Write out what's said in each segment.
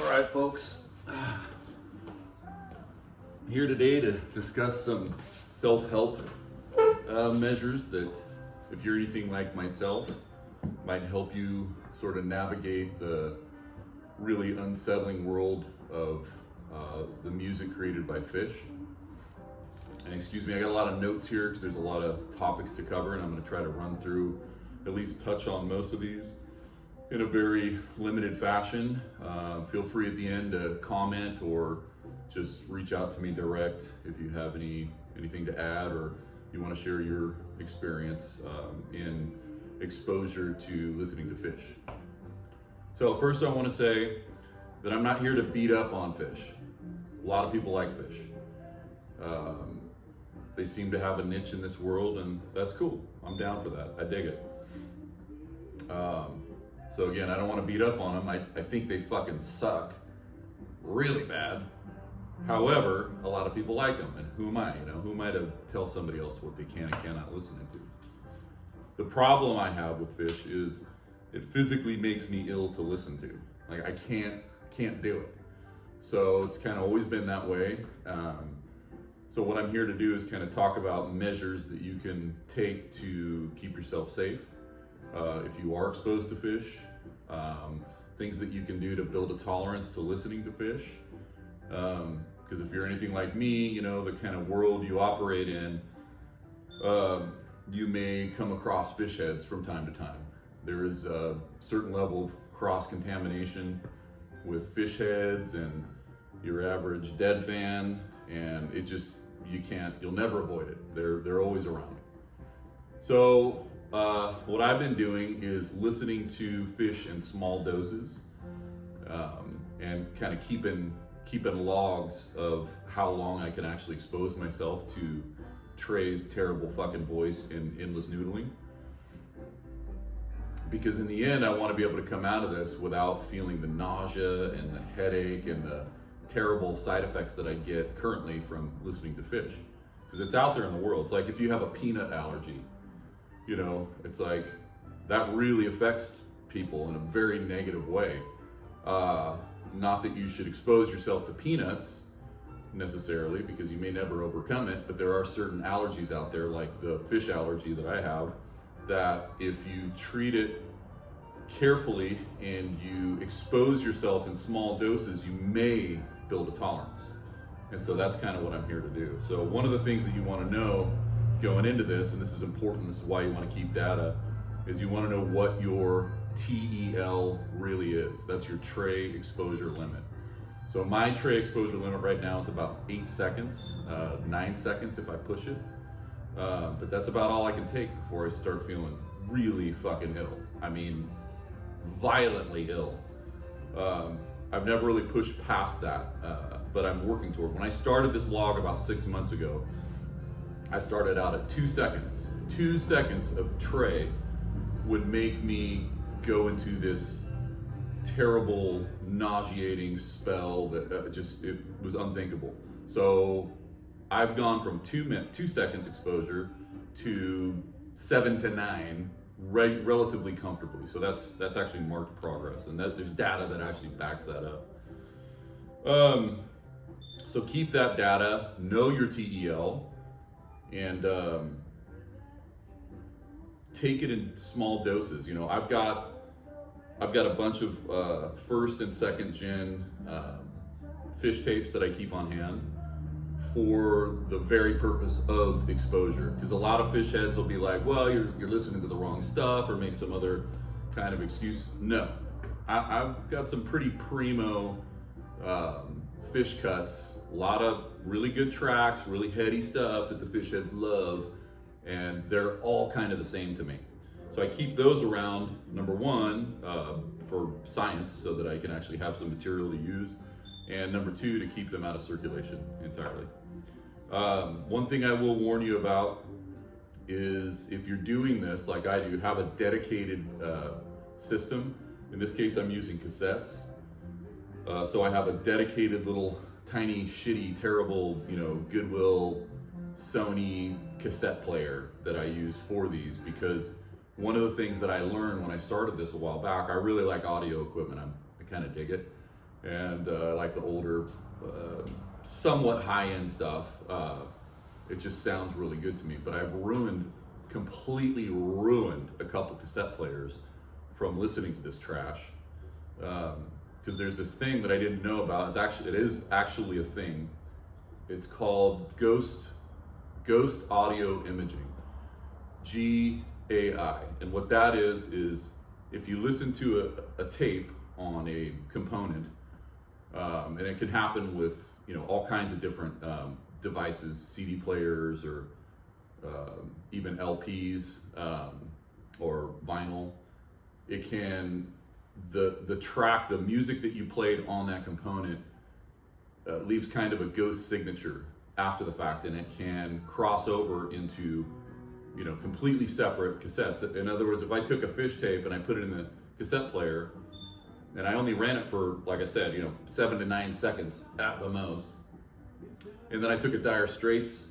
All right, folks. I'm here today to discuss some self-help measures that, if you're anything like myself, might help you sort of navigate the really unsettling world of the music created by Phish. And excuse me, I got a lot of notes here because there's a lot of topics to cover, and I'm going to try to run through, at least touch on most of these in a very limited fashion. Feel free at the end to comment or just reach out to me direct if you have anything to add or you want to share your experience in exposure to listening to Phish. So first I want to say that I'm not here to beat up on Phish. A lot of people like Phish. They seem to have a niche in this world, and that's cool. I'm down for that. I dig it. So again, I don't want to beat up on them. I think they fucking suck really bad. However, a lot of people like them, and who am I? Who am I to tell somebody else what they can and cannot listen to? The problem I have with Phish is it physically makes me ill to listen to. Like I can't do it. So it's kind of always been that way. So what I'm here to do is kind of talk about measures that you can take to keep yourself safe. If you are exposed to Phish, things that you can do to build a tolerance to listening to Phish. Because if you're anything like me, the kind of world you operate in, you may come across Phish heads from time to time. There is a certain level of cross-contamination with Phish heads and your average Dead fan, and you'll never avoid it. They're always around. So what I've been doing is listening to Phish in small doses, and kind of keeping logs of how long I can actually expose myself to Trey's terrible fucking voice in endless noodling. Because in the end, I want to be able to come out of this without feeling the nausea and the headache and the terrible side effects that I get currently from listening to Phish. Because it's out there in the world. It's like if you have a peanut allergy, it's like that really affects people in a very negative way. Not that you should expose yourself to peanuts necessarily, because you may never overcome it, but there are certain allergies out there, like the fish allergy that I have, that if you treat it carefully and you expose yourself in small doses, you may build a tolerance. And so that's kind of what I'm here to do. So one of the things that you want to know going into this, and this is important, this is why you want to keep data, is you want to know what your TEL really is. That's your Trey Exposure Limit. So my Trey Exposure Limit right now is about 8 seconds, 9 seconds if I push it. But that's about all I can take before I start feeling really fucking ill. I mean, violently ill. I've never really pushed past that, but I'm working toward it. When I started this log about 6 months ago, I started out at 2 seconds. 2 seconds of Trey would make me go into this terrible, nauseating spell that it was unthinkable. So I've gone from 2 seconds exposure to 7 to 9 relatively comfortably. So that's actually marked progress, and there's data that actually backs that up. So keep that data, know your TEL, and take it in small doses. I've got a bunch of first and second gen Phish tapes that I keep on hand for the very purpose of exposure. Because a lot of Phish heads will be like, well, you're listening to the wrong stuff, or make some other kind of excuse. No, I've got some pretty primo Phish cuts, a lot of really good tracks, really heady stuff that the Phish heads love, and they're all kind of the same to me. So I keep those around, number one, for science, so that I can actually have some material to use, and number two, to keep them out of circulation entirely. One thing I will warn you about is, if you're doing this like I do, have a dedicated system. In this case, I'm using cassettes. So I have a dedicated little tiny, shitty, terrible, Goodwill, Sony cassette player that I use for these, because one of the things that I learned when I started this a while back, I really like audio equipment. I kind of dig it. and I like the older, somewhat high-end stuff. It just sounds really good to me. But I've completely ruined a couple cassette players from listening to this trash. Because there's this thing that I didn't know about. It is actually a thing. It's called ghost audio imaging, GAI. And what that is if you listen to a tape on a component, and it can happen with all kinds of different devices, CD players, or even LPs, or vinyl. It can the track, the music that you played on that component leaves kind of a ghost signature after the fact, and it can cross over into completely separate cassettes. In other words, if I took a Phish tape and I put it in the cassette player, and I only ran it for, like I said, 7 to 9 seconds at the most, and then I took a Dire Straits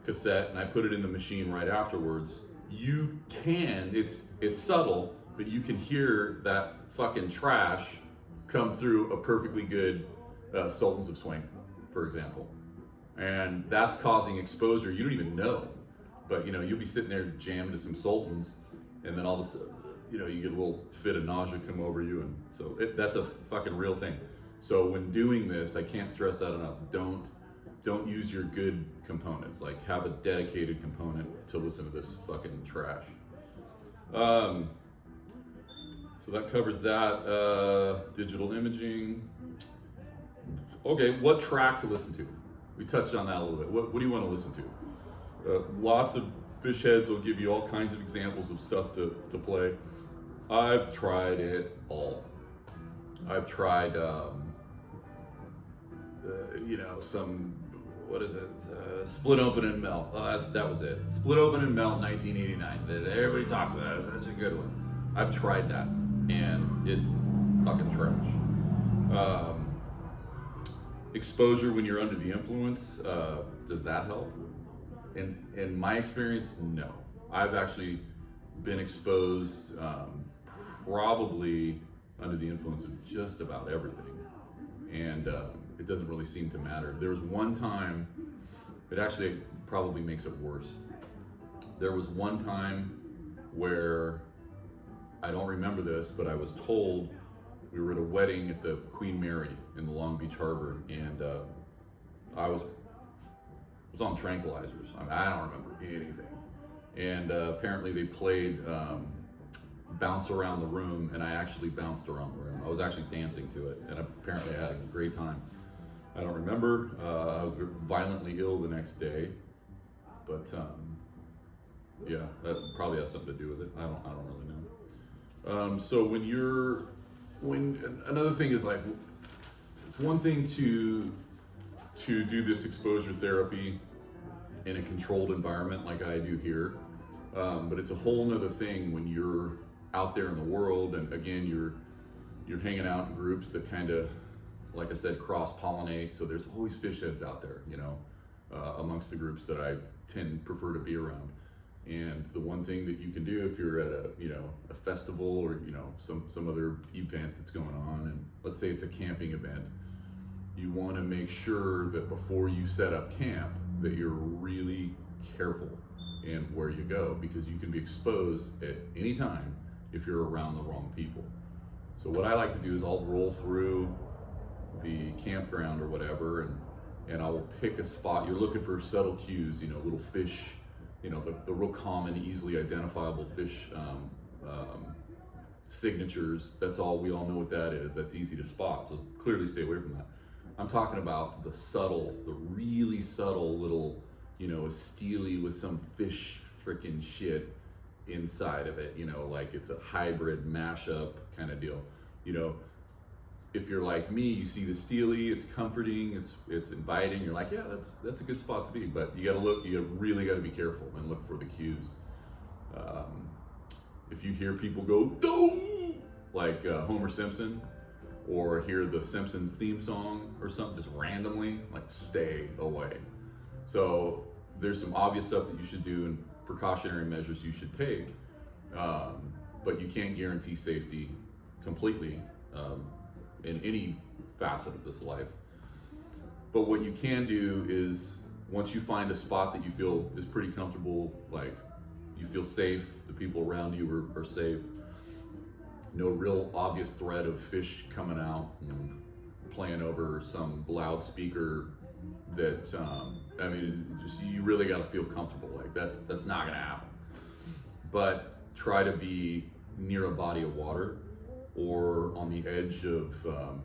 cassette and I put it in the machine right afterwards, it's subtle, but you can hear that fucking trash come through a perfectly good Sultans of Swing, for example. And that's causing exposure you don't even know. But you'll be sitting there jamming to some Sultans, and then all of a sudden, you get a little fit of nausea come over you, and so that's a fucking real thing. So when doing this, I can't stress that enough. Don't use your good components. Like, have a dedicated component to listen to this fucking trash. So that covers that. Digital imaging. Okay, what track to listen to? We touched on that a little bit. What do you want to listen to? Lots of Phish heads will give you all kinds of examples of stuff to play. I've tried it all. I've tried, some, what is it? Split Open and Melt. That was it. Split Open and Melt 1989. Everybody talks about it. That's such a good one. I've tried that, and it's fucking trash. Exposure when you're under the influence, does that help? In my experience, no. I've actually been exposed probably under the influence of just about everything, and it doesn't really seem to matter. There was one time, it actually probably makes it worse. There was one time where, I don't remember this, but I was told we were at a wedding at the Queen Mary in the Long Beach Harbor, and I was on tranquilizers. I don't remember anything. And apparently they played Bounce Around the Room, and I actually bounced around the room. I was actually dancing to it, and apparently I had a great time. I don't remember. I was violently ill the next day, but yeah, that probably has something to do with it. I don't really know. So another thing is, like, it's one thing to do this exposure therapy in a controlled environment like I do here, but it's a whole nother thing when you're out there in the world, and again, you're hanging out in groups that kind of, like I said, cross-pollinate. So there's always Phish heads out there, amongst the groups that I prefer to be around. And the one thing that you can do if you're at a festival, or some other event that's going on, and let's say it's a camping event, you want to make sure that before you set up camp that you're really careful in where you go, because you can be exposed at any time if you're around the wrong people. So what I like to do is I'll roll through the campground or whatever, and I will pick a spot. You're looking for subtle cues, little Phish, the real common, easily identifiable Phish signatures. That's all. We all know what that is. That's easy to spot. So clearly stay away from that. I'm talking about the really subtle little, a steely with some Phish freaking shit inside of it, like it's a hybrid mashup kind of deal. If you're like me, you see the steely, it's comforting, it's inviting, you're like, yeah, that's a good spot to be. But you really gotta be careful and look for the cues. If you hear people go, "Doo!" like Homer Simpson, or hear the Simpsons theme song or something just randomly, like, stay away. So there's some obvious stuff that you should do and precautionary measures you should take, but you can't guarantee safety completely in any facet of this life. But what you can do is, once you find a spot that you feel is pretty comfortable, like you feel safe, the people around you are safe, no real obvious threat of fish coming out and playing over some loudspeaker that, I mean, just, you really got to feel comfortable. Like that's not gonna happen. But try to be near a body of water or on the edge of,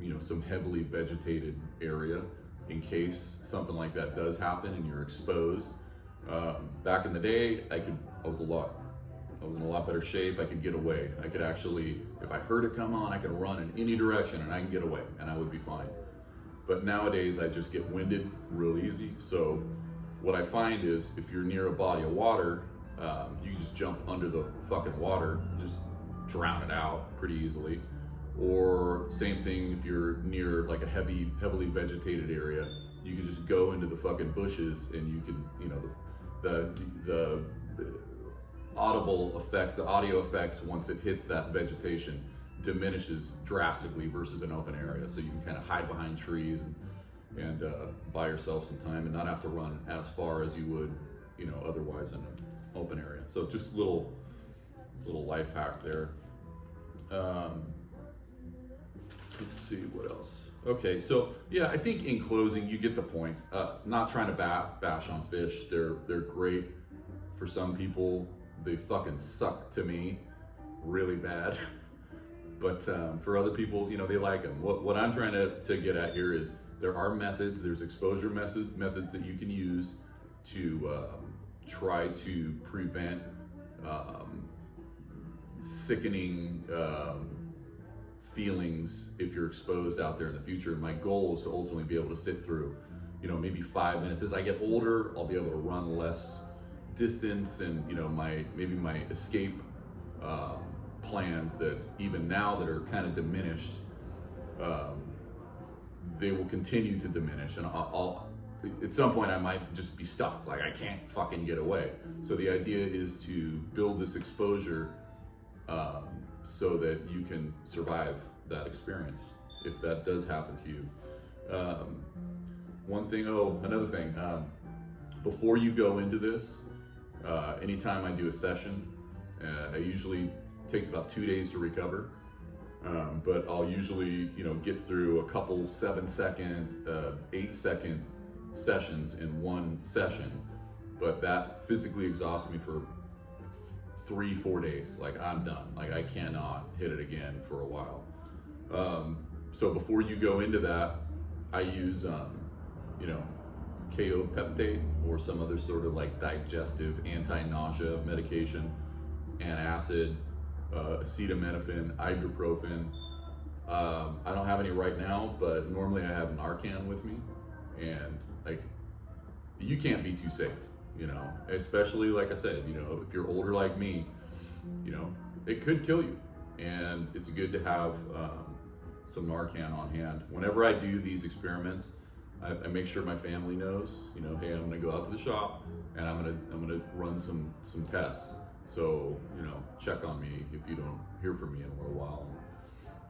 you know, some heavily vegetated area, in case something like that does happen and you're exposed. Back in the day, I was in a lot better shape. I could get away. I could actually, if I heard it come on, I could run in any direction and I can get away and I would be fine. But nowadays I just get winded real easy. So what I find is, if you're near a body of water, you can just jump under the fucking water, just drown it out pretty easily. Or same thing if you're near like a heavily vegetated area, you can just go into the fucking bushes and you can, you know, the audible effects, the audio effects, once it hits that vegetation, diminishes drastically versus an open area. So you can kind of hide behind trees and buy yourself some time and not have to run as far as you would, you know, otherwise in an open area. So just little life hack there. Let's see what else. Okay, so yeah, I think in closing, you get the point. Not trying to bash on fish. They're great for some people. They fucking suck to me really bad. But for other people, you know, they like them. What I'm trying to get at here is, there are methods, there's exposure methods that you can use to try to prevent sickening feelings if you're exposed out there in the future. And my goal is to ultimately be able to sit through, you know, maybe 5 minutes. As I get older, I'll be able to run less distance, and, you know, maybe my escape plans that even now that are kind of diminished, they will continue to diminish, and I'll at some point I might just be stuck, like I can't fucking get away. So the idea is to build this exposure so that you can survive that experience if that does happen to you. Another thing, before you go into this, anytime I do a session, I usually takes about 2 days to recover, but I'll usually, you know, get through a couple 7-second, 8-second sessions in one session, but that physically exhausts me for 3-4 days. Like, I'm done. Like, I cannot hit it again for a while. So before you go into that, I use, you know, KO peptide or some other sort of like digestive anti-nausea medication, antacid, acetaminophen, ibuprofen. I don't have any right now, but normally I have Narcan with me, and like, you can't be too safe, you know, especially like I said, you know, if you're older like me, you know, it could kill you, and it's good to have some Narcan on hand. Whenever I do these experiments, I make sure my family knows, you know, hey, I'm gonna go out to the shop and I'm gonna run some tests. So, you know, check on me if you don't hear from me in a little while.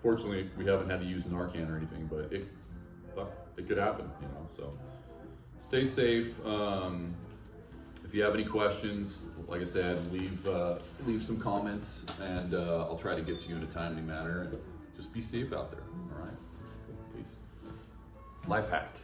Fortunately, we haven't had to use Narcan or anything, but it could happen, you know. So stay safe. If you have any questions, like I said, leave some comments, and I'll try to get to you in a timely manner. And just be safe out there. All right. Peace. Life hack.